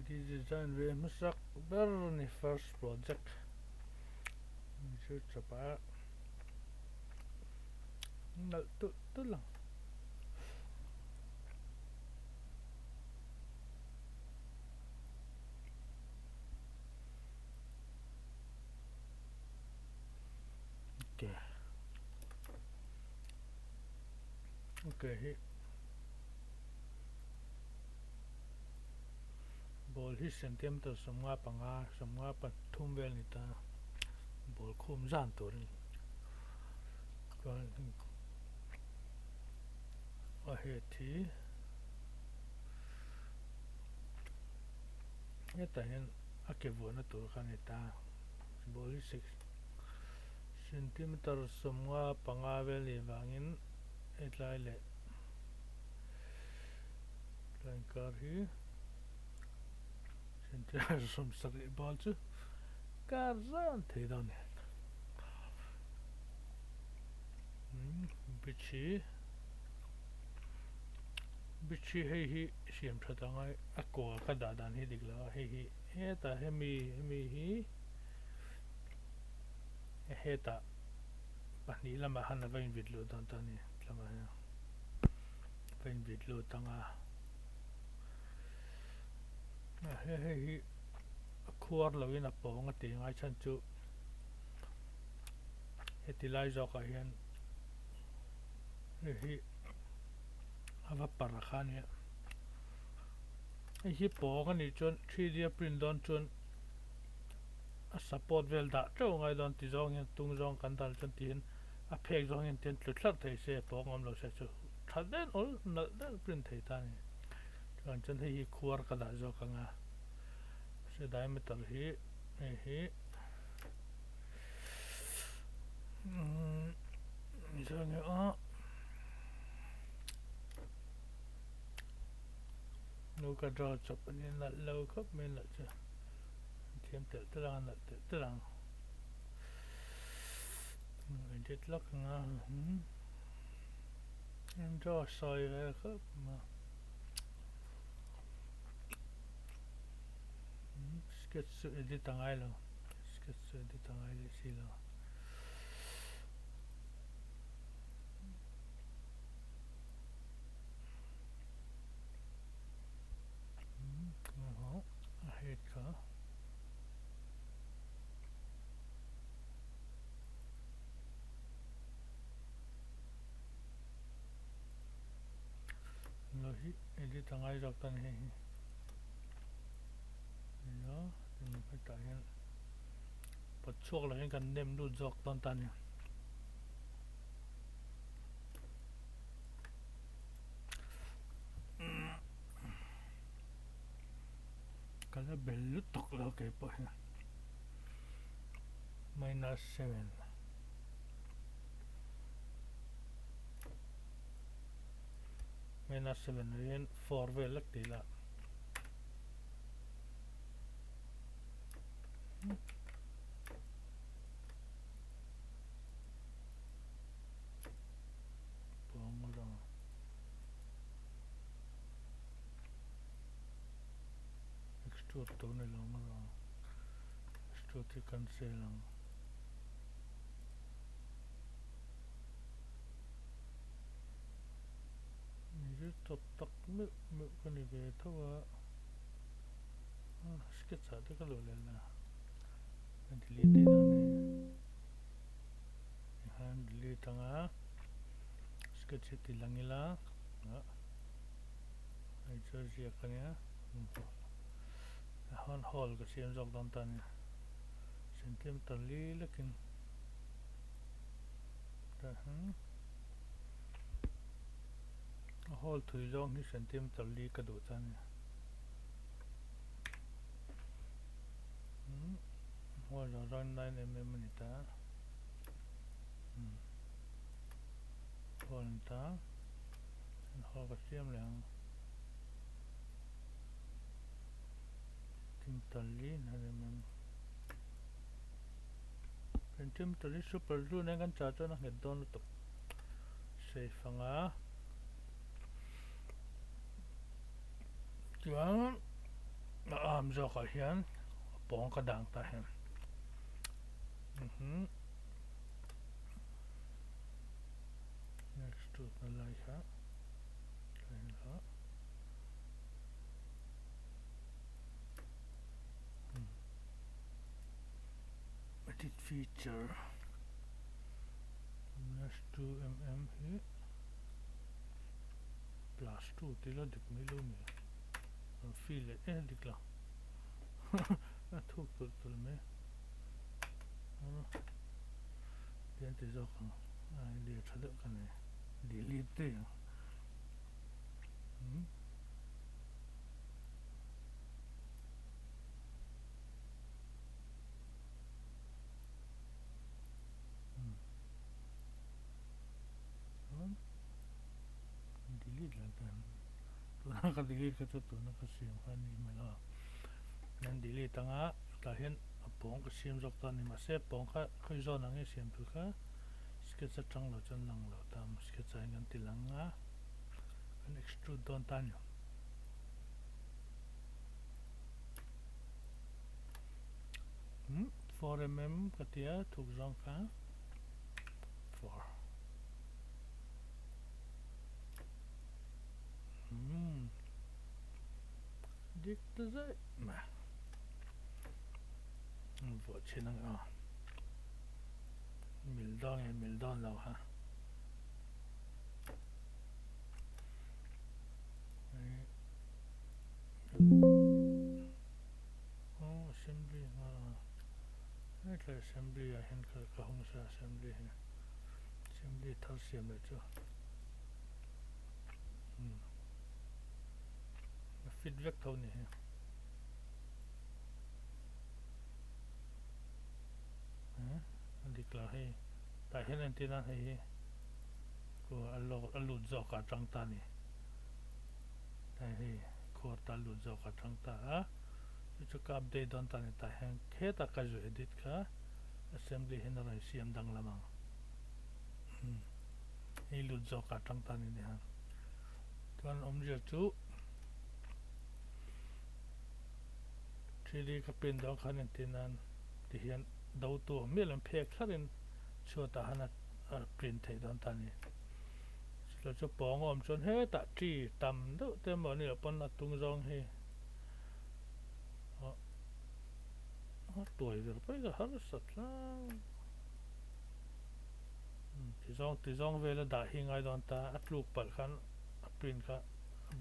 3D design ve masak berni first project shoot apa nal tu lang okay okay hi bol hi centimeter samga panga samga pathum vel ni ta bol khum zan tur ni kon a he thi eta hen akevo na tur kan eta bol hi 6 centimeter samga panga vel ni wangin etlai le line kar hi centimeter som sari bol chu kar zan thei don bichi bichi hei hi siam thatangai akwa ka da dan hi dikla hei hi eta hemi hi heta pani lama han vain vidlo dan tani lama ha vain vidlo tanga hei hi khuar lovin a pawng a ti ngai chan chu hetilai zoka hian hei hi ava para khania hei hi pawng ani chon 3D print don chon a support vel da chau ngai don ti zong hian tung zong kan dal chon tin a phek zong hian ten tluthlar thei se pawng om lo se chu thaden ol nal den print thei ta ni chuan chon hei hi khuar ka da zo ka nga se diameter hi hei hi zong a nu ka draw chop ani na lo khop men la cha thiam tel tlang na tel tlang edit lak nga draw soi re khop ma sketch edit tangai lo sketch edit tangai le si lo head ka lo hi edit tangai jok tan he yo ni ka ta hian pat chuak la kan nem du jok tan tan kala bellu tok lo ke po -7 -7 ren 4 vel lak ti la pong lo extrude to ne lo ma extrude kan se lang ni top tak me kan ni ve thawa sketch sa te ka lo le na delete da ne han delete anga sketch ti langila ai choji akanya han hol ka siam jok dan tan centimeter li lekin ta hol thui jong ni centimeter li ka du tan hol ron 9 mm ni ta hol ta hol ka siam lang centimeter li na mm centimeter li super lu ne kan cha cho na nged don to safe anga chuan am zo ka hian pawng ka dang ta hian extrude na lai kha edit feature minus 2 mm hi plus 2 tila dik milu mi feel it dikla thuk tul me tian ti zo kan ai li thada kan ne delete te delete la kan tu na ka delete ka tu na ka siam khan ni me la nan delete anga ta hian pawng ka siam jok ta ni ma se pawng kha khoi zo na nge siam tu kha sketch atang lo chan lang lo tam sketch ai ngan ti langa an extrude don tan yo 4 mm katia thuk zong kha 4 dik ta zai ma vô chen ang mil don lo ha assembly assembly a hen ka hong sa assembly thar siam le chu feedback thau ni he dikla he ta hen antina he ko allo zo ka tang ta ni ta he ko ta lu zo ka tang ta chu ka update don ta ni ta hen khe ta ka ju edit kha assembly hen ra siam dang lamang he lu zo ka tang ta ni ne ha tuan omje chu 3D ka pin dong khan antinan ti hian do tu melam phek tharin chota hana print thei don ta ni lo chu pawng om chon he ta tri tam do te mo ni pon na tung jong he tuổi rồi bây giờ hết sạch lắm thì dòng về là đã hình ai đòn ta ắt lục bật khăn print cả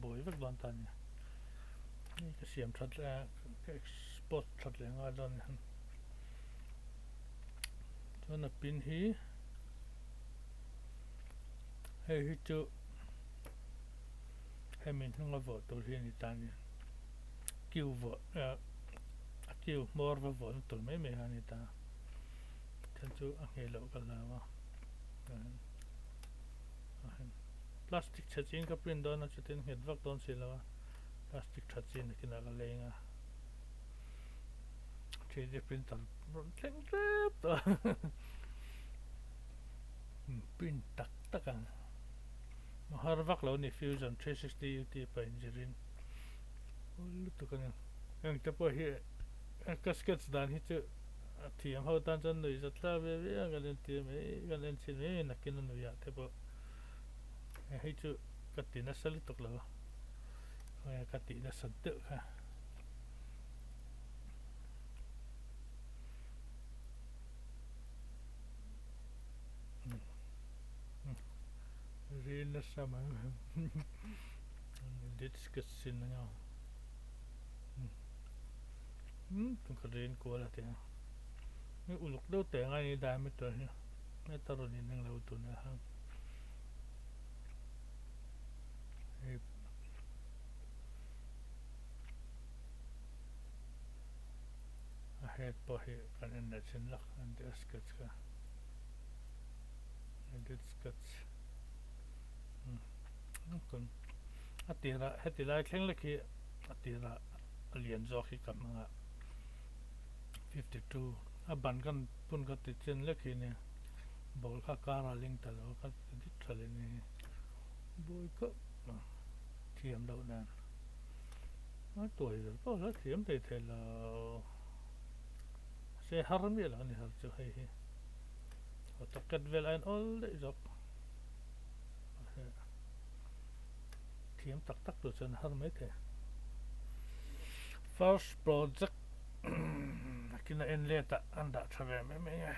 bối vết đòn ta nhỉ cái xiêm thật là cái export thật là ngay đòn cho nó pin hí hay hít chú hay mình không có vợ tôi hiện thì ta nhỉ kêu vợ kêu mor và vợ tôi mấy mấy hàng ta chân chú nghe lậu cả là plastic chachin ka print don chutin het vak don sila plastic chachin kina ka lenga 3D printer tleng trep to print tak takan har vak lo ni Fusion 360 UT pa injirin ulu to kan ang tapo hi kaskets dan hi chu thiam ho tan chan nui zatla ve ve galen ti me galen chin me nakin nu ya tapo hay chu katina sali tok lo katina sadde kha rin sama discussion nga tung ka rin ko la te ni uluk daw te nga ni dami to ni taron ni nang law to na hang ahead po hi kan en chin lak and discuss ka discuss kun atira hetila thleng laki atira alien zo khi kam nga 52 aban kan pun ka ti chen laki ne bol kha kara ling ta lo ka dit thale ni boy ko thiam lo nan tuổi rồi to là thiếm thì thế là sẽ harm gì là anh har cho hay ở tập kết về anh all đấy rồi thiếm tắc tắc rồi chân harm mấy thế first project kina en leta anda thave me me